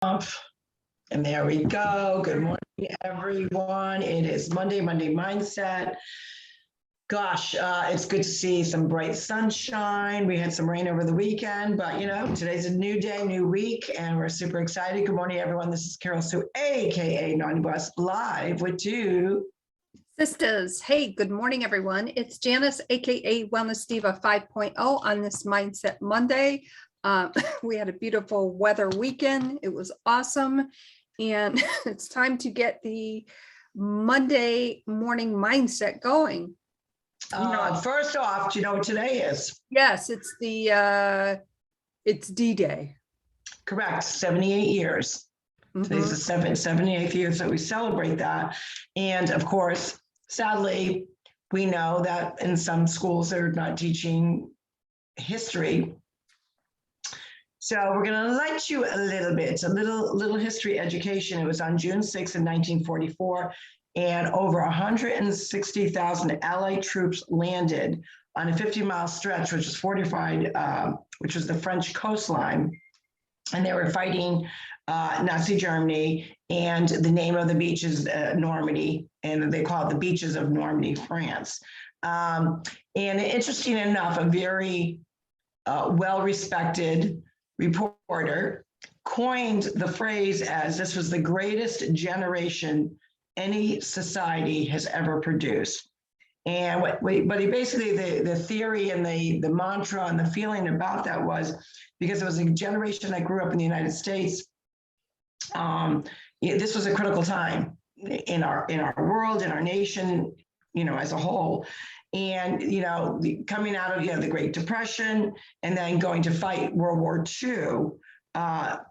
And there we go. Good morning, everyone. It is Monday Mindset. Gosh, it's good to see some bright sunshine. We had some rain over the weekend, but today's a new day, new week, and we're super excited. Good morning, everyone. This is Carol Sue, aka Naughty Boss, live with TwoSistas. Hey, good morning, everyone. It's Janice, aka Wellness Diva 5.0 on this Mindset Monday. We had a beautiful weather weekend. It was awesome. And it's time to get the Monday morning mindset going. First off, do you know what today is? Yes, it's D-Day. Correct, 78 years. Today's the 78th year, so we celebrate that. And of course, sadly, we know that in some schools they're not teaching history. So we're going to light you a little bit. It's a little history education. It was on June 6th in 1944, and over 160,000 Allied troops landed on a 50-mile stretch, which was fortified, which was the French coastline, and they were fighting Nazi Germany, and the name of the beach is Normandy, and they call it the beaches of Normandy, France. And interesting enough, a very well-respected reporter coined the phrase as this was the greatest generation any society has ever produced. And but he basically, the theory and the mantra and the feeling about that was because it was a generation that grew up in the United States. This was a critical time in our world, in our nation, as a whole. And, coming out of, the Great Depression and then going to fight World War II, that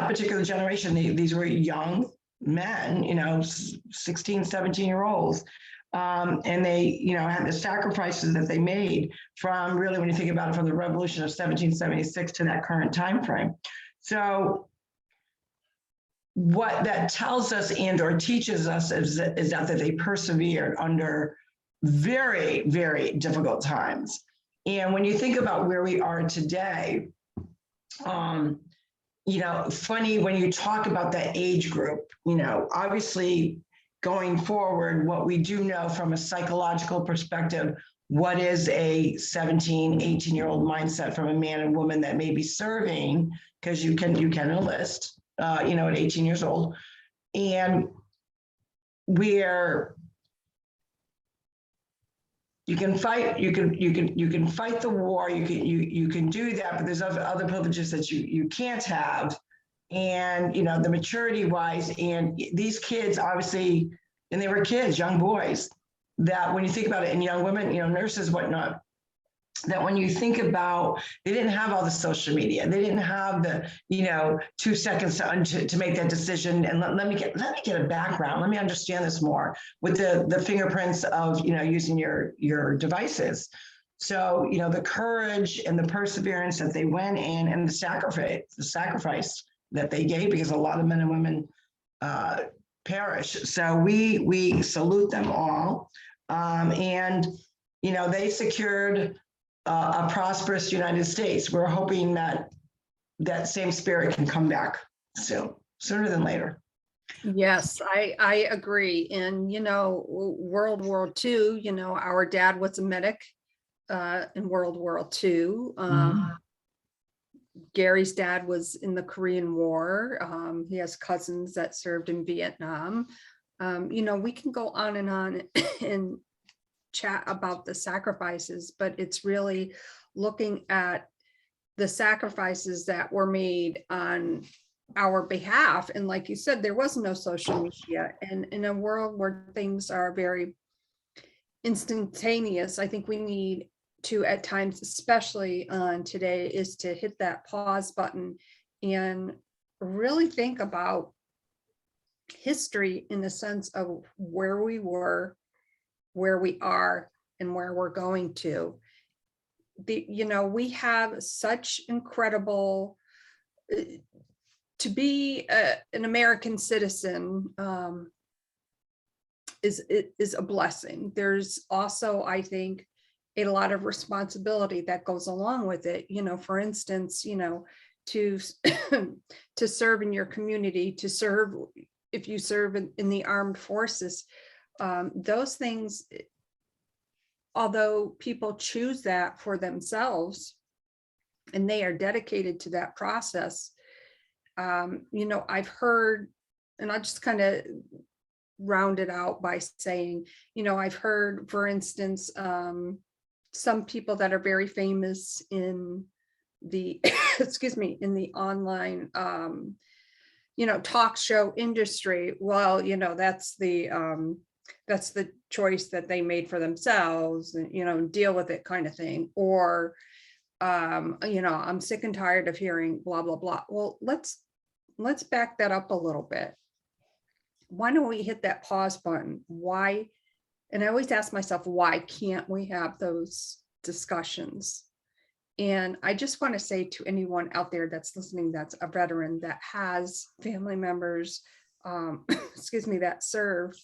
particular generation, these were young men, 16, 17-year-olds. And they, had the sacrifices that they made from really, when you think about it, from the revolution of 1776 to that current time frame. So what that tells us and or teaches us is that they persevered under very, very difficult times. And when you think about where we are today, funny when you talk about that age group, obviously going forward, what we do know from a psychological perspective, what is a 17, 18-year-old mindset from a man and woman that may be serving, because you can enlist, at 18 years old. And you can fight the war, you can do that, but there's other privileges that you can't have. And the maturity wise, and these kids obviously, and they were kids, young boys, that when you think about it, and young women, nurses, whatnot, that when you think about, they didn't have all the social media, they didn't have the 2 seconds to make that decision, and let me get a background, let me understand this more with the fingerprints of using your devices. So the courage and the perseverance that they went in, and the sacrifice that they gave, because a lot of men and women perish. So we salute them all, and they secured a prosperous United States. We're hoping that same spirit can come back soon, sooner than later. Yes, I agree. And, World War II, our dad was a medic in World War II. Gary's dad was in the Korean War. He has cousins that served in Vietnam. We can go on and chat about the sacrifices, but it's really looking at the sacrifices that were made on our behalf. And like you said, there was no social media, and in a world where things are very instantaneous, I think we need to, at times, especially on today, is to hit that pause button and really think about history in the sense of where we were, where we are, and where we're going to. We have such incredible, to be an American citizen is a blessing. There's also, I think, a lot of responsibility that goes along with it. For instance, to to serve in your community, to serve if you serve in the armed forces. Those things, although people choose that for themselves and they are dedicated to that process, I've heard, and I'll just kind of round it out by saying, I've heard, for instance, some people that are very famous in the excuse me, in the online talk show industry. Well, that's the choice that they made for themselves, and deal with it, kind of thing. Or I'm sick and tired of hearing blah blah blah. Well, let's back that up a little bit. Why don't we hit that pause button? Why? And I always ask myself, why can't we have those discussions? And I just want to say to anyone out there that's listening, that's a veteran, that has family members, that serve,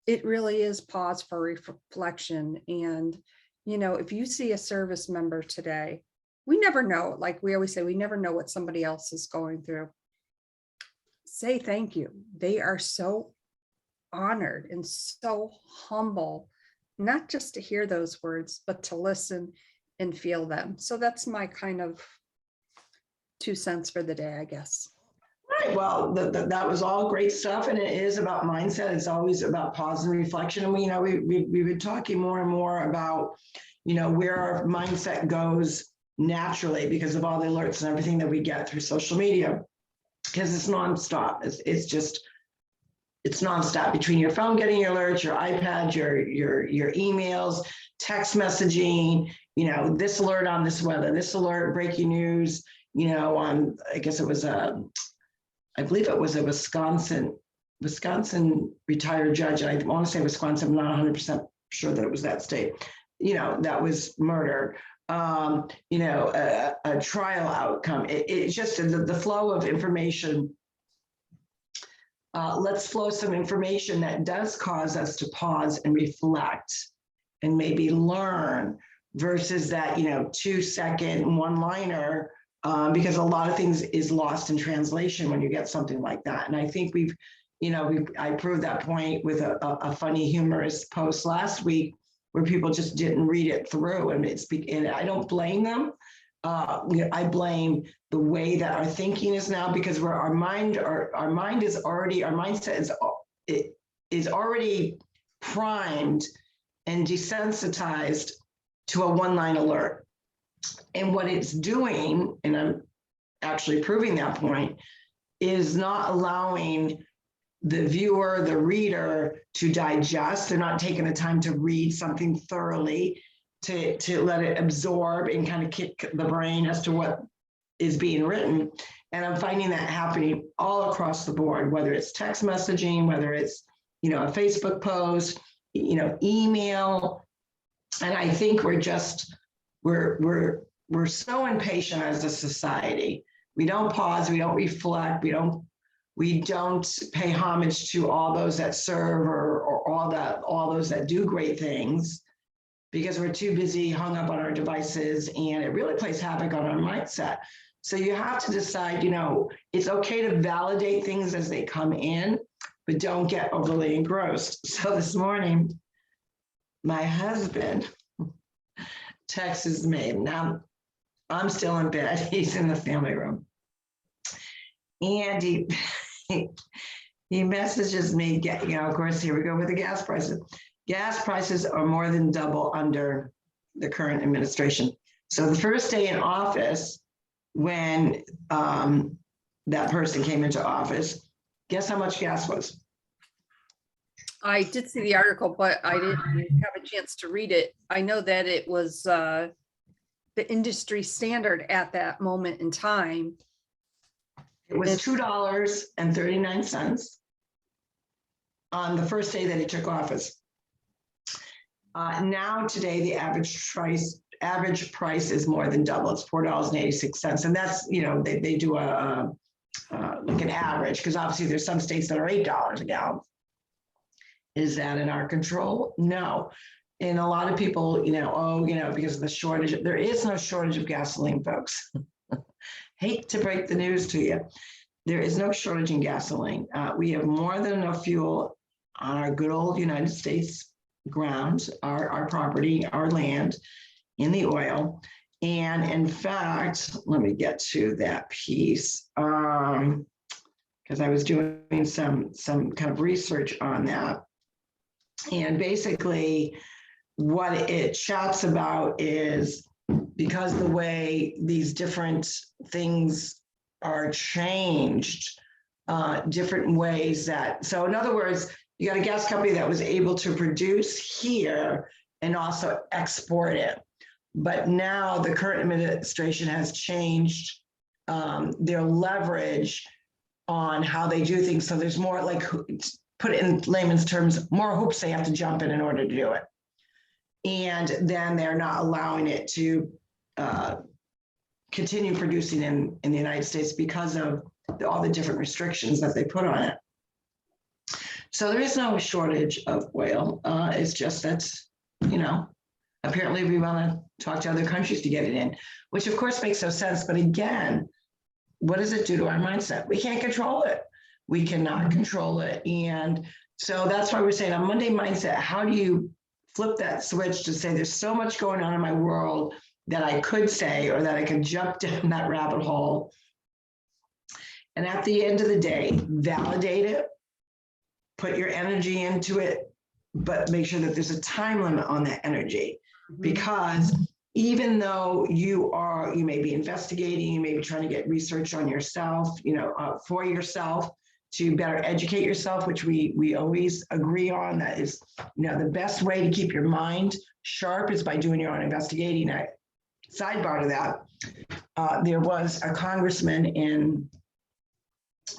it really is pause for reflection. And, if you see a service member today, we never know, like we always say, we never know what somebody else is going through. Say thank you. They are so honored and so humble, not just to hear those words, but to listen and feel them. So that's my kind of 2 cents for the day, I guess. Right. Well, that was all great stuff, and it is about mindset. It's always about pause and reflection. And we've been talking more and more about, where our mindset goes naturally because of all the alerts and everything that we get through social media, because it's nonstop. It's nonstop between your phone getting your alerts, your iPad, your emails, text messaging, this alert on this weather, this alert, breaking news, on, I guess it was I believe it was a Wisconsin retired judge. And I want to say Wisconsin, I'm not 100% sure that it was that state, that was murder. A trial outcome. It's just the flow of information. Let's flow some information that does cause us to pause and reflect and maybe learn versus that, 2-second one-liner, because a lot of things is lost in translation when you get something like that. And I think I proved that point with a funny, humorous post last week where people just didn't read it through, and I don't blame them. I blame the way that our thinking is now, because our mindset is already primed and desensitized to a one-line alert. And what it's doing, and I'm actually proving that point, is not allowing the viewer, the reader, to digest. They're not taking the time to read something thoroughly, to let it absorb and kind of kick the brain as to what is being written. And I'm finding that happening all across the board, whether it's text messaging, whether it's, a Facebook post, email. And I think we're so impatient as a society. We don't pause, we don't reflect, we don't pay homage to all those that serve or all those that do great things, because we're too busy hung up on our devices, and it really plays havoc on our mindset. So you have to decide, it's okay to validate things as they come in, but don't get overly engrossed. So this morning, my husband texts me. Now, I'm still in bed. He's in the family room. And he messages me, of course, here we go with the gas prices. Gas prices are more than double under the current administration. So the first day in office, when that person came into office, guess how much gas was? I did see the article, but I didn't have a chance to read it. I know that it was the industry standard at that moment in time. It was $2.39 on the first day that he took office. Now today, the average price is more than double. It's $4.86, and that's they do like an average, because obviously there's some states that are $8 a gallon. Is that in our control? No. And a lot of people, because of the shortage, there is no shortage of gasoline, folks. hate to break the news to you. There is no shortage in gasoline. We have more than enough fuel on our good old United States ground, our property, our land, in the oil. And in fact, let me get to that piece, because I was doing some kind of research on that. And basically, what it chats about is, because the way these different things are changed, different ways that, so in other words, you got a gas company that was able to produce here and also export it. But now the current administration has changed their leverage on how they do things. So there's more, like, put it in layman's terms, more hoops they have to jump in order to do it. And then they're not allowing it to continue producing in the United States because of all the different restrictions that they put on it. So there is no shortage of oil. It's just that, you know, apparently we want to talk to other countries to get it in, which of course makes no sense. But again, what does it do to our mindset? We can't control it. We cannot control it. And so that's why we're saying on Monday Mindset, how do you flip that switch to say there's so much going on in my world that I could say, or that I could jump down that rabbit hole. And at the end of the day, validate it, put your energy into it, but make sure that there's a time limit on that energy. Because even though you may be investigating, you may be trying to get research on yourself, for yourself, to better educate yourself, which we always agree on. That is, the best way to keep your mind sharp is by doing your own investigating. Sidebar to that, there was a congressman in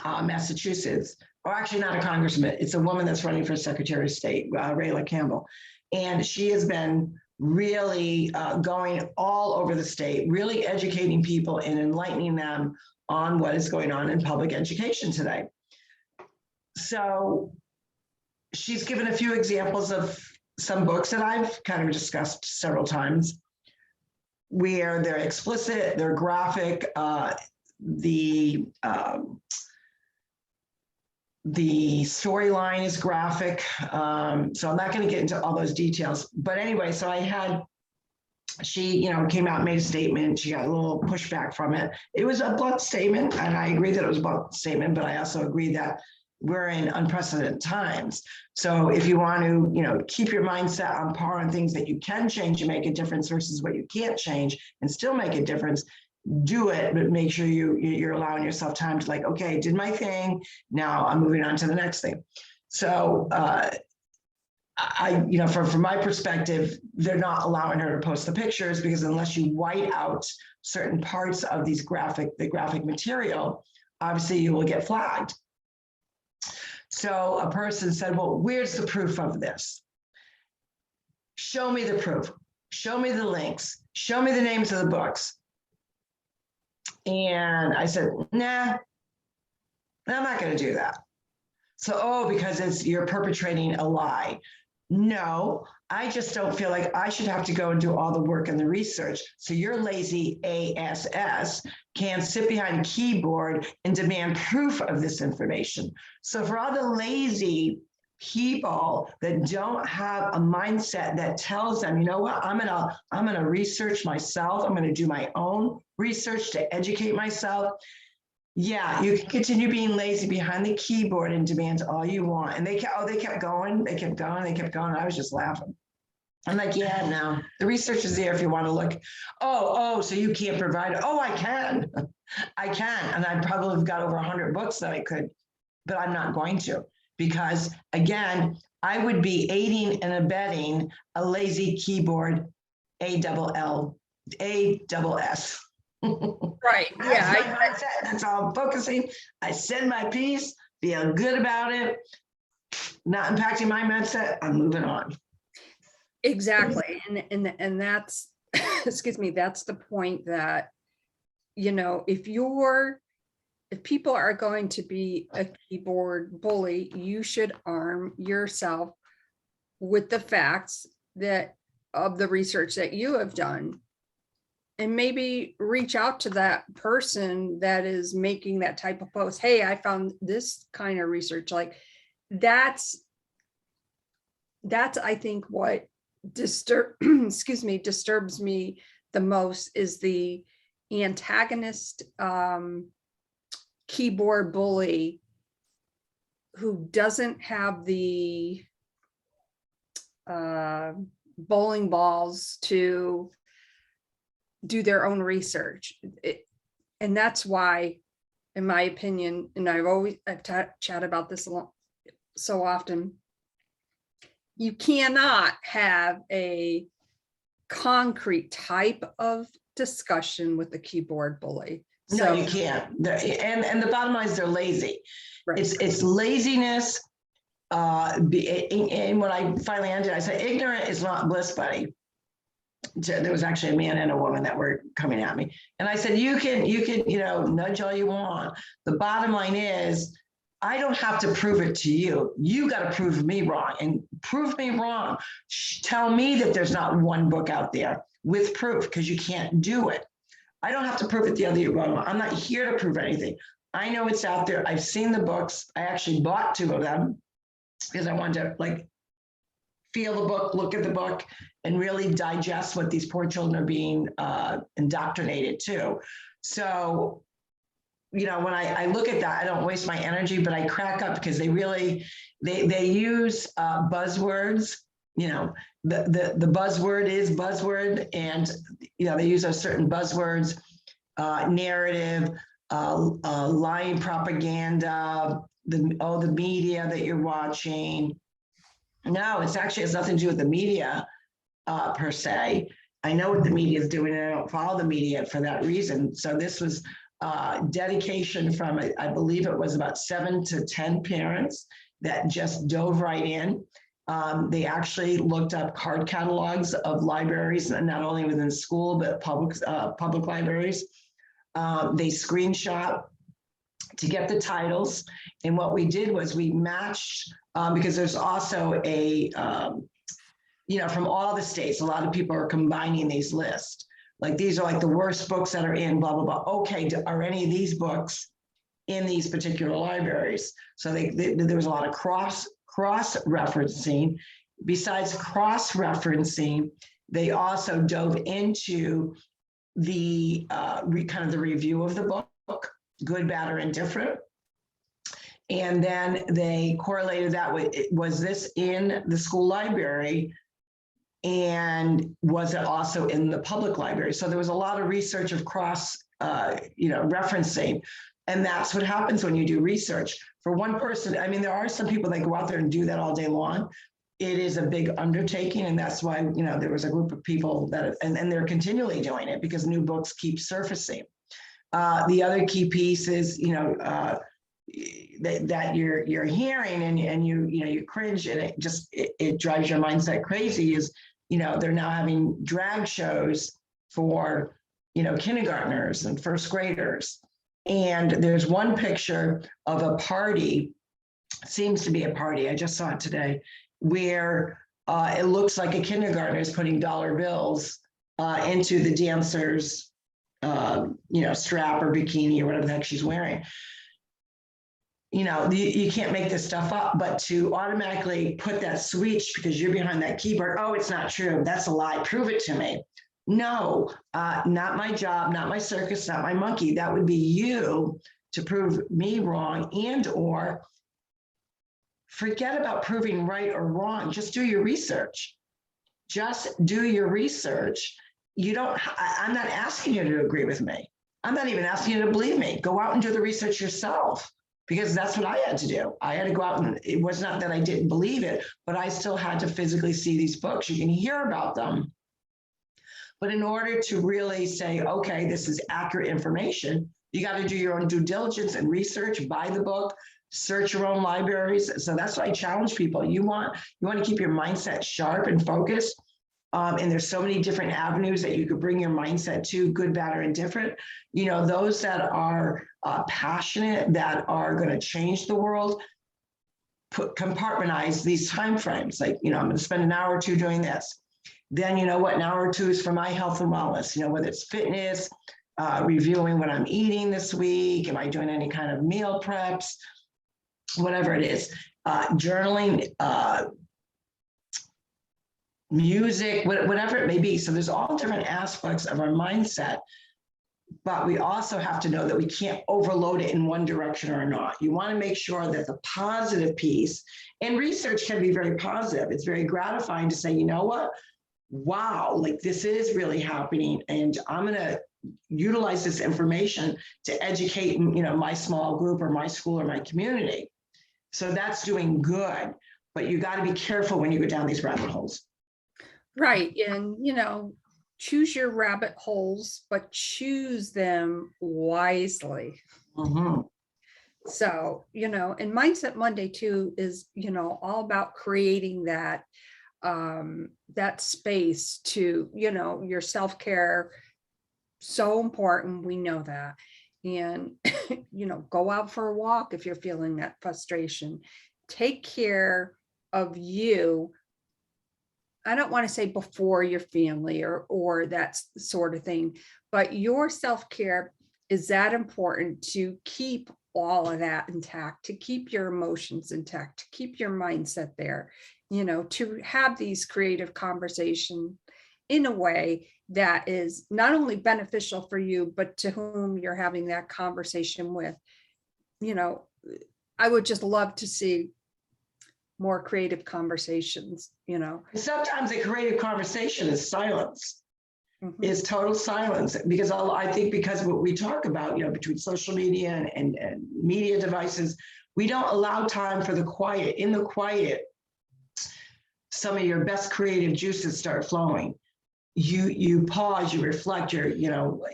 Massachusetts, or actually not a congressman, it's a woman that's running for Secretary of State, Rayla Campbell. And she has been really going all over the state, really educating people and enlightening them on what is going on in public education today. So she's given a few examples of some books that I've kind of discussed several times, where they're explicit, they're graphic, the storyline is graphic. So I'm not going to get into all those details. But anyway, so she came out and made a statement. She got a little pushback from it. It was a blunt statement, and I agree that it was a blunt statement, but I also agree that we're in unprecedented times. So if you want to, keep your mindset on par on things that you can change and make a difference versus what you can't change and still make a difference, do it, but make sure you're allowing yourself time to, like, okay, did my thing. Now I'm moving on to the next thing. So from my perspective, they're not allowing her to post the pictures, because unless you white out certain parts of the graphic material, obviously you will get flagged. So a person said, well, where's the proof of this? Show me the proof. Show me the links. Show me the names of the books. And I said, nah, I'm not going to do that. So, because you're perpetrating a lie. No, I just don't feel like I should have to go and do all the work and the research. So your lazy ASS can't sit behind a keyboard and demand proof of this information. So for all the lazy people that don't have a mindset that tells them, you know what, I'm gonna research myself. I'm gonna do my own research to educate myself. Yeah, you can continue being lazy behind the keyboard and demand all you want. And they kept going. I was just laughing. I'm like, yeah, no, the research is there if you want to look. So you can't provide it. Oh, I can. And I probably have got over 100 books that I could, but I'm not going to, because again, I would be aiding and abetting a lazy keyboard, ASS. Right. Yeah. That's all I'm focusing. I said my piece, feel good about it, not impacting my mindset. I'm moving on. Exactly. And that's, excuse me, that's the point that, if people are going to be a keyboard bully, you should arm yourself with the facts of the research that you have done. and maybe reach out to that person that is making that type of post. Hey, I found this kind of research. Like that's I think what disturbs me the most is the antagonist keyboard bully who doesn't have the bowling balls to do their own research. And that's why, in my opinion, and I've chatted about this a lot, so often, you cannot have a concrete type of discussion with the keyboard bully. No, you can't. And the bottom line is they're lazy. Right. It's laziness. And when I finally ended, I said, ignorant is not bliss, buddy. There was actually a man and a woman that were coming at me. And I said, you can, nudge all you want. The bottom line is, I don't have to prove it to you. You got to prove me wrong, and prove me wrong. Tell me that there's not one book out there with proof, because you can't do it. I don't have to prove it the other way. I'm not here to prove anything. I know it's out there. I've seen the books. I actually bought 2 of them because I wanted to feel the book, look at the book, and really digest what these poor children are being indoctrinated to. So, when I look at that, I don't waste my energy, but I crack up because they use buzzwords. The buzzword is buzzword, and they use those certain buzzwords, narrative, lying propaganda, the media that you're watching. No, it's actually has nothing to do with the media per se. I know what the media is doing, and I don't follow the media for that reason. So this was dedication from, I believe it was about 7 to 10 parents that just dove right in. They actually looked up card catalogs of libraries, and not only within school, but public libraries. They screenshot to get the titles. And what we did was we matched, because there's also a, from all the states, a lot of people are combining these lists. Like these are the worst books that are in blah, blah, blah. Okay, are any of these books in these particular libraries? So there was a lot of cross-referencing. Besides cross-referencing, they also dove into the kind of the review of the book, good, bad, or indifferent. And then they correlated that with, was this in the school library? And was it also in the public library? So there was a lot of research of cross, referencing. And that's what happens when you do research. For one person, I mean, there are some people that go out there and do that all day long. It is a big undertaking. And that's why, there was a group of people that, and they're continually doing it because new books keep surfacing. The other key piece is, that you're hearing and you cringe, and it drives your mindset crazy is, they're now having drag shows for, kindergartners and first graders. And there's one picture of a party, seems to be a party, I just saw it today, where it looks like a kindergartner is putting dollar bills into the dancer's, strap or bikini or whatever the heck she's wearing. You can't make this stuff up, but to automatically put that switch because you're behind that keyboard, oh, it's not true, that's a lie, prove it to me. No, not my job, not my circus, not my monkey. That would be you to prove me wrong, and or forget about proving right or wrong. Just do your research. Just do your research. I'm not asking you to agree with me. I'm not even asking you to believe me. Go out and do the research yourself, because that's what I had to do. I had to go out, and it was not that I didn't believe it, but I still had to physically see these books. You can hear about them. But in order to really say, okay, this is accurate information, you got to do your own due diligence and research, buy the book, search your own libraries. So that's why I challenge people. You want to keep your mindset sharp and focused. And there's so many different avenues that you could bring your mindset to, good, bad, or indifferent. Those that are passionate, that are going to change the world, compartmentalize these time frames. Like, I'm going to spend an hour or two doing this. then you know what, an hour or two is for my health and wellness, whether it's fitness, reviewing what I'm eating this week, am I doing any kind of meal preps, whatever it is, journaling, music, whatever it may be. So there's all different aspects of our mindset, but we also have to know that we can't overload it in one direction or not. You want to make sure that the positive piece, and research can be very positive. It's very gratifying to say, you know what? Wow, like this is really happening. And I'm going to utilize this information to educate, my small group or my school or my community. So that's doing good, but you got to be careful when you go down these rabbit holes. Right. And, choose your rabbit holes, but choose them wisely. Mm-hmm. So, and Mindset Monday too is, all about creating that, that space to, your self-care, so important. We know that. And, go out for a walk if you're feeling that frustration. Take care of you. I don't want to say before your family or that sort of thing, but your self-care is that important to keep all of that intact, to keep your emotions intact, to keep your mindset there, to have these creative conversations in a way that is not only beneficial for you, but to whom you're having that conversation with. I would just love to see more creative conversations, Sometimes a creative conversation is silence, Mhm. is total silence, because I think because of what we talk about, between social media and media devices, we don't allow time for the quiet. In the quiet, some of your best creative juices start flowing. You pause, you reflect, you're,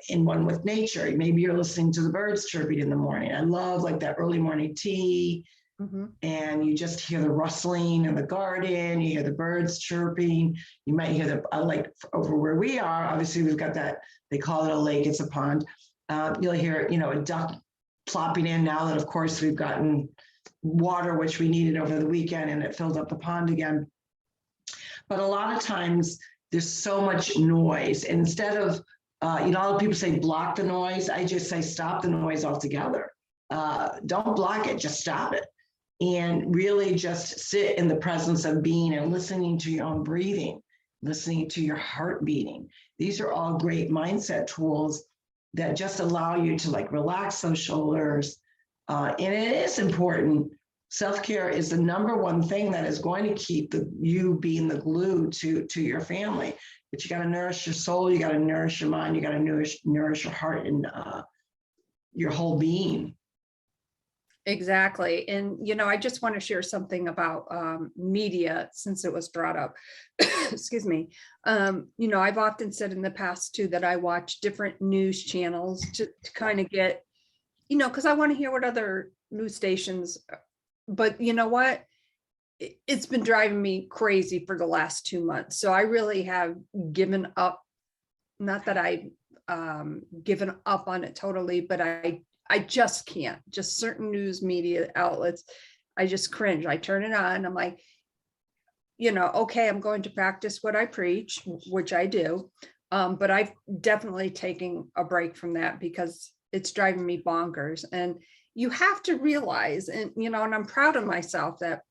in one with nature. Maybe you're listening to the birds chirping in the morning. I love like that early morning tea. Mhm. And you just hear the rustling in the garden, you hear the birds chirping, you might hear like over where we are, obviously we've got that, they call it a lake, it's a pond. You'll hear, a duck plopping in now that of course we've gotten water, which we needed over the weekend, and it filled up the pond again. But a lot of times there's so much noise. And instead of, a lot of people say block the noise, I just say stop the noise altogether. Don't block it, just stop it. And really just sit in the presence of being and listening to your own breathing, listening to your heart beating. These are all great mindset tools that just allow you to like relax those shoulders. And it is important. Self-care is the number one thing that is going to keep you being the glue to your family. But you got to nourish your soul, you got to nourish your mind, you got to nourish your heart and your whole being. Exactly. And, I just want to share something about media since it was brought up. Excuse me. I've often said in the past too that I watch different news channels to kind of get, because I want to hear what other news stations, but you know what? It's been driving me crazy for the last 2 months. So I really have given up. Not that I've given up on it totally, but I just can't, just certain news media outlets. I just cringe. I turn it on. I'm like, okay, I'm going to practice what I preach, which I do. But I've definitely taken a break from that because it's driving me bonkers. And you have to realize, and, and I'm proud of myself that,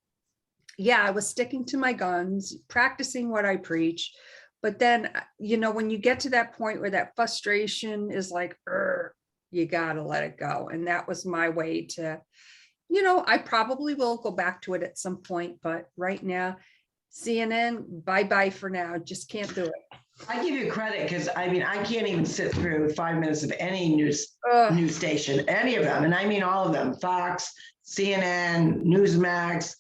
yeah, I was sticking to my guns, practicing what I preach. But then, when you get to that point where that frustration is like, you got to let it go. And that was my way to, I probably will go back to it at some point, but right now, CNN, bye-bye for now. Just can't do it. I give you credit because I can't even sit through 5 minutes of any news station, any of them. And I mean all of them, Fox, CNN, Newsmax,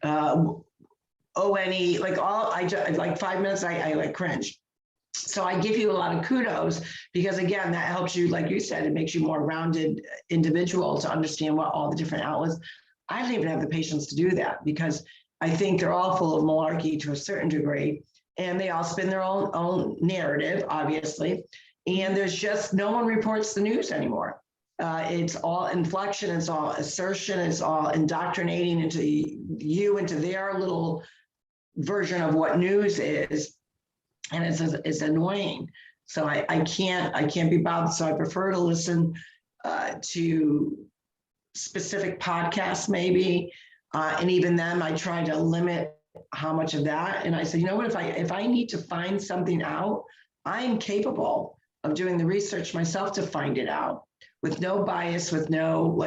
ONE, like all, like 5 minutes, I like cringe. So I give you a lot of kudos because again, that helps you, like you said, it makes you more rounded individual to understand what all the different outlets. I don't even have the patience to do that because I think they're all full of malarkey to a certain degree, and they all spin their own narrative, obviously. And there's just no one reports the news anymore. It's all inflection, it's all assertion, it's all indoctrinating into their little version of what news is. and it's annoying. So I can't be bothered. So I prefer to listen to specific podcasts maybe. And even then I try to limit how much of that. And I said, you know what, if I need to find something out, I'm capable of doing the research myself to find it out with no bias, with no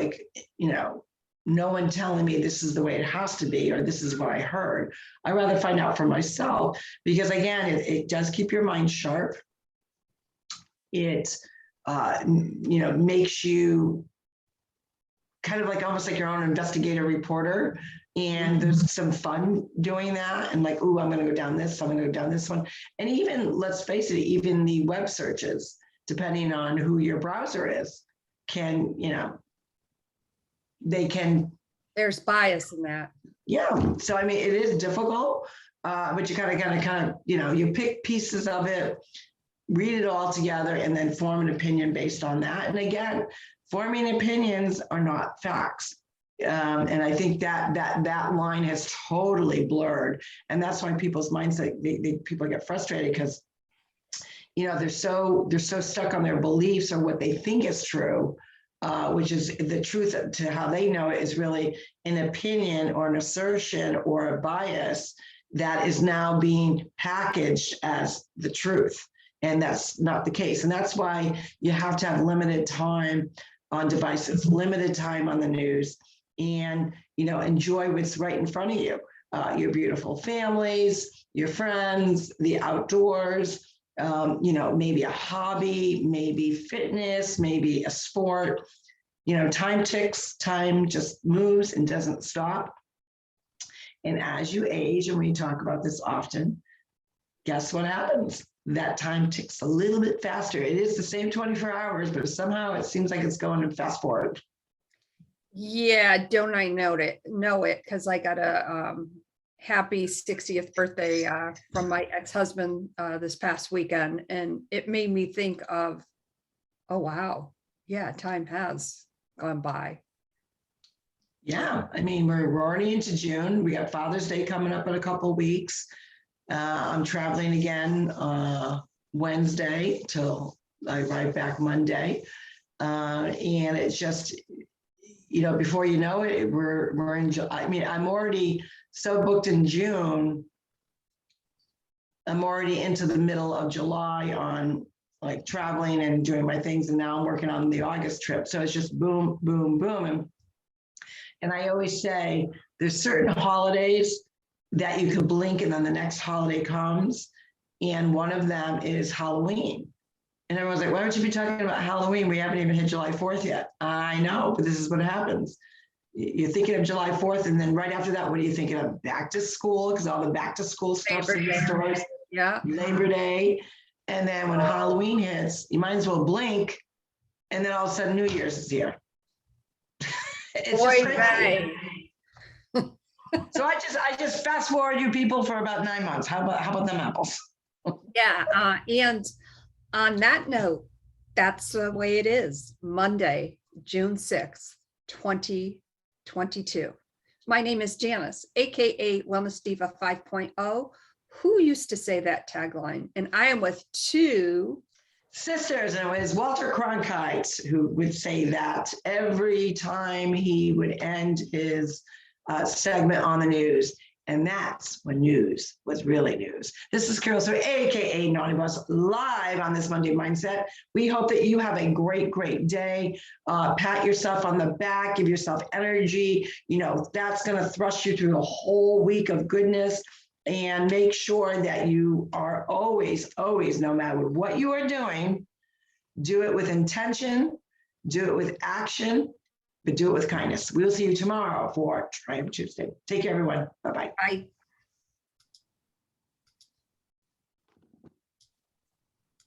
no one telling me this is the way it has to be, or this is what I heard. I rather find out for myself, because again, it does keep your mind sharp. It, makes you kind of like almost like your own investigator reporter. And there's some fun doing that. And like, ooh, I'm going to go down this, I'm going to go down this one. And even, let's face it, even the web searches, depending on who your browser is, can, they can. There's bias in that. Yeah. So, I mean, it is difficult, but you kind of, you pick pieces of it, read it all together, and then form an opinion based on that. And again, forming opinions are not facts. And I think that line has totally blurred. And that's why people's mindset, people get frustrated because, they're so stuck on their beliefs or what they think is true, which is the truth to how they know it is really an opinion or an assertion or a bias that is now being packaged as the truth. And that's not the case. And that's why you have to have limited time on devices, limited time on the news, and, enjoy what's right in front of you, your beautiful families, your friends, the outdoors, maybe a hobby, maybe fitness, maybe a sport. Time ticks, time just moves and doesn't stop. And as you age, and we talk about this often, guess what happens? That time ticks a little bit faster. It is the same 24 hours, but somehow it seems like it's going fast forward. Yeah, don't I know it? Because I got a happy 60th birthday from my ex-husband this past weekend, and it made me think of, oh wow, yeah, time has gone by. Yeah, I mean, we're already into June. We got Father's Day coming up in a couple of weeks. I'm traveling again Wednesday till I arrive back Monday. And it's just, before you know it, we're in July. I mean, I'm already so booked in June. I'm already into the middle of July on like traveling and doing my things. And now I'm working on the August trip. So it's just boom, boom, boom. And I always say there's certain holidays that you can blink and then the next holiday comes. And one of them is Halloween. And everyone's like, why don't you be talking about Halloween? We haven't even hit July 4th yet. I know, but this is what happens. You're thinking of July 4th, and then right after that, what are you thinking of? Back to school, because all the back to school stuff's in the stores. Yeah. Labor Day. And then when Halloween hits, you might as well blink. And then all of a sudden, New Year's is here. It's Boy, just crazy. So I just fast forward you people for about 9 months. How about them apples? Yeah, and on that note, that's the way it is. Monday, June 6th, 2022. My name is Janice, aka Wellness Diva 5.0. Who used to say that tagline? And I am with two sisters, and it was Walter Cronkite who would say that every time he would end his segment on the news. And that's when news was really news. This is Carol, so aka Naughty Boss, live on this Monday Mindset. We hope that you have a great, great day. Pat yourself on the back, give yourself energy. That's going to thrust you through a whole week of goodness. And make sure that you are always, no matter what you are doing, do it with intention, do it with action, but do it with kindness. We'll see you tomorrow for Triumph Tuesday. Take care, everyone. Bye-bye. Bye.